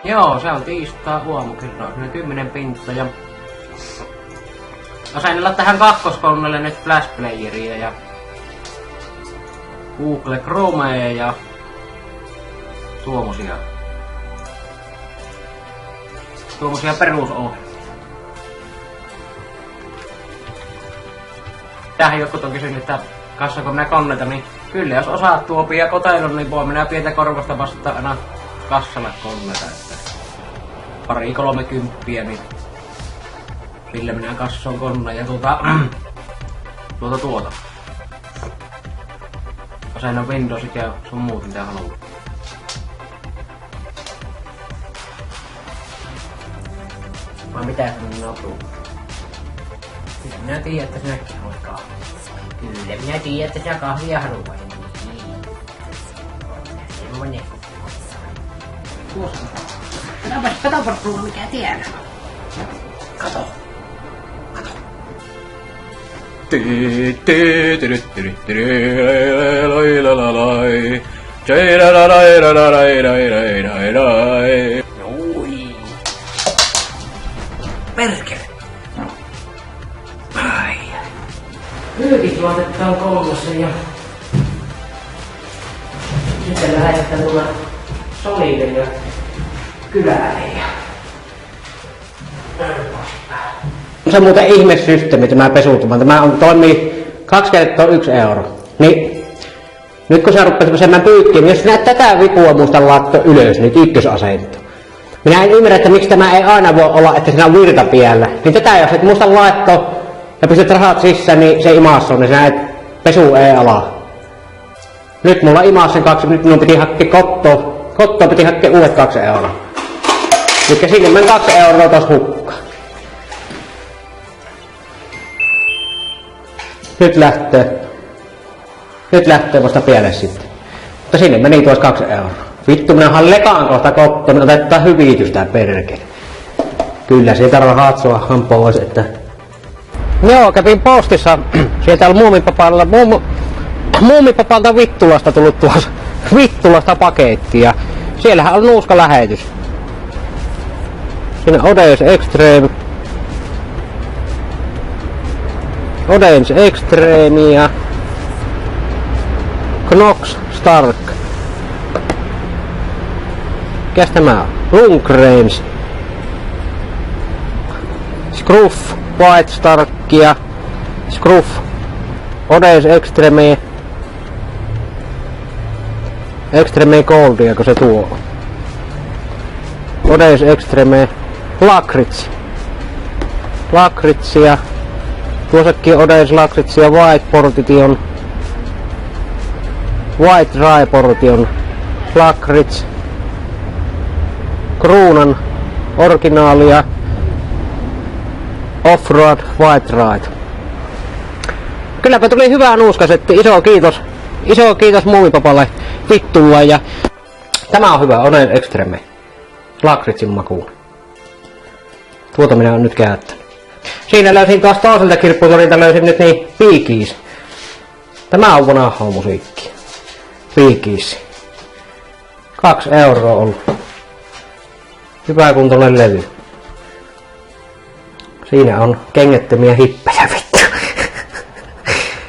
Joo, se on tiistai aamukerran. Ne 10 pintta ja... Asennella tähän kakkoskoneelle nyt Flash Playeria ja... Google Chromea ja... Tuommoisia perusohjelmia. Tähän jotkut on kysynyt, että kassako minä koneita, niin kyllä jos osaat tuopia koteilun, niin voi minä pientä korvasta vastata aina kassalle koneita, että 2-30, niin sillä minä kassoon koneen ja tuota. Asennan Windowsit ja sun muut mitä haluaa. Vai mitä sinun natuu? Kyllä minä tiedän, että sinäkin haluat kahvia. Kyllä minä tiedän, että sinä kahvia haluat. Semmonen. Tuossa. Katoppa tuolla mikä tiedä. Kato. Perkele! Ai. Pyykistuotetta on koulussa ja... Sitten lähdetään tulla Solille ja kylälle ja... Se on muuten ihmesysteemi tämä pesutuma. Tämä toimii 2 kertaa 1 euro. Niin... Nyt kun se rupeaa pesemään pyykkiä, niin jos näet tätä vipua muista laittaa ylös, niin ykkösasento. Minä en ymmärrä, että miksi tämä ei aina voi olla, että siinä on virtapiellä. Niin tätä jos et muista laittaa ja pistät rahat sisään, niin se imaassa on, niin sinä et pesu ei ala. Nyt mulla imaassa sen 2, nyt minun piti hakea kottoa piti hakea uudet 2 euroa. Elikkä sinne meni 2 euroa taas hukkaan. Nyt lähtee vasta pieles sitten. Mutta sinne meni tuossa 2 euroa. Vittu, minähän lekaan kohta kottoon, niin otetaan hyvitystä perkele. Kyllä, sieltä rahatsoahan pois, että... Joo, kävin postissa. Sieltä on Muumipapalta Vittulasta tullut tuossa Vittulasta paketti ja siellähän on nuuska lähetys. Siinä Orange Extreme. Orange Extreme ja Knox Stark. Mikäs tämä on? Lundgrens. Scruff White Starkia. Scruff Orange Extreme. Extreme Goldia, kun se tuo. Orange Extreme. Lakritsia. Tuossakin Orange Lakritsia. White Portion. White Dry Portion. Lakrits. Kruunan originaalia. Offroad White Ride. Kylläpä tuli hyvää nuuskasetti. Iso kiitos Muumipapalle Vittulla ja tämä on hyvä Orange Extreme. Lakritsin makuun. Tuota minä on nyt käyttänyt. Siinä löysin taas toiselta kirpputorilta löysin nyt niin Bee Gees. Tämä on vanhaa musiikkia. Bee Gees. 2 euroa ollut. Hyvä kuntoinen levy. Siinä on kengättömiä hippejä vittu.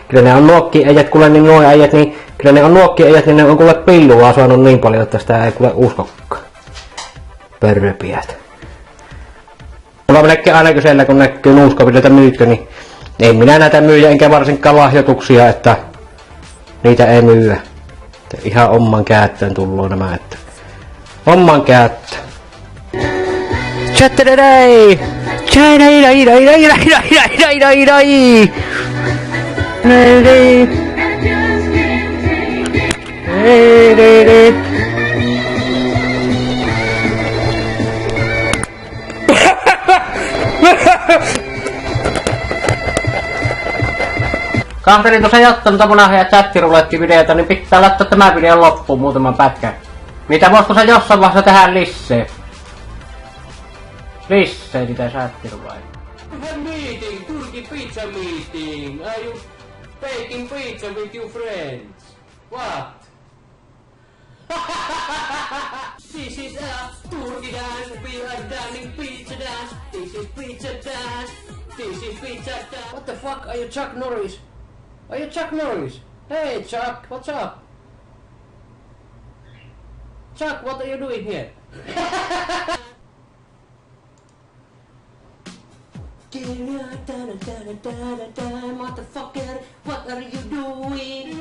Kyllä ne on nuokki-äijät, kuule niin nuo äijät, niin kyllä ne on nuokki-äijät, niin ne on kuule pillua saanut niin paljon, että sitä ei kuule uskokkaan. Pörröpiät. Mulla melkein aina kysellä, kun näkyy nuuskavideota myytkö, niin ei minä näitä myyjä, enkä varsinkaan lahjoituksia, että niitä ei myyä. Että ihan oman käyttöön tullut nämä, että oman käyttöön. Chatteredei! Kahtelin tuossa jattanut munaa ja chattirulettivideota, niin pitää laittaa tämä video loppuun muutaman pätkän. Mitä vois tuossa jossain vaiheessa tehdä lisää? Lisää niitä chattiruleita. Meeting, Turkey pizza meeting. Are you baking pizza with your friends? What? This is a Turkey are dining pizza dance. This is pizza dance. This is pizza dance. What the fuck? Are you Chuck Norris? Are you Chuck Norris? Hey Chuck, what's up? Chuck, what are you doing here? Motherfucker, what are you doing?